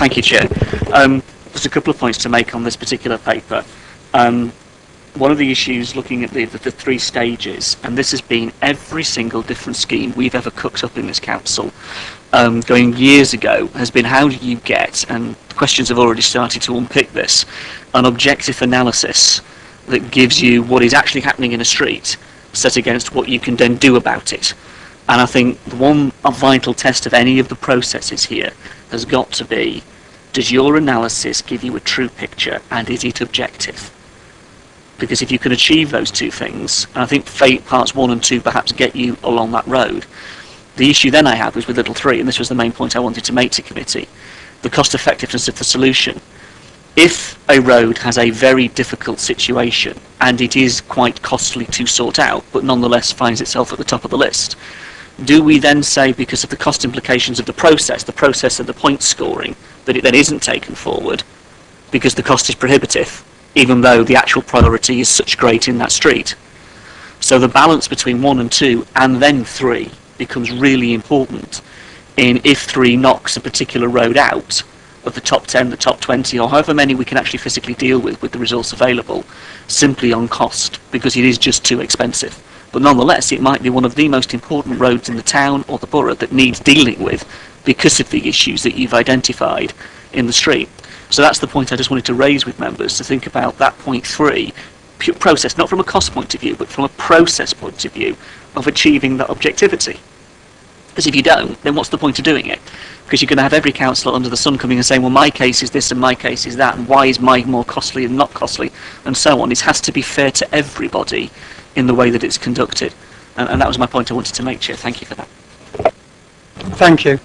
Thank you, Chair. There's a couple of points to make on this particular paper. One of the issues looking at the three stages, and this has been every single different scheme we've ever cooked up in this council, going years ago, has been how do you get, and questions have already started to unpick this, an objective analysis that gives you what is actually happening in a street set against what you can then do about it. And I think the one vital test of any of the processes here has got to be, does your analysis give you a true picture, and is it objective? Because if you can achieve those two things, and I think parts 1 and 2 perhaps get you along that road, the issue then I had was with little 3, and this was the main point I wanted to make to committee, the cost effectiveness of the solution. If a road has a very difficult situation, and it is quite costly to sort out, but nonetheless finds itself at the top of the list, do we then say, because of the cost implications of the process of the point scoring, that it then isn't taken forward because the cost is prohibitive, even though the actual priority is such great in that street? So the balance between 1 and 2 and then 3 becomes really important in if 3 knocks a particular road out of the top 10, the top 20, or however many we can actually physically deal with the resource available, simply on cost, because it is just too expensive. But nonetheless, it might be one of the most important roads in the town or the borough that needs dealing with because of the issues that you've identified in the street. So that's the point I just wanted to raise with members, to think about that point 3, pure process, not from a cost point of view, but from a process point of view of achieving that objectivity. Because if you don't, then what's the point of doing it? Because you're going to have every councillor under the sun coming and saying, well, my case is this and my case is that, and why is mine more costly and not costly, and so on. It has to be fair to everybody in the way that it's conducted. And that was my point I wanted to make, Chair. Thank you for that. Thank you.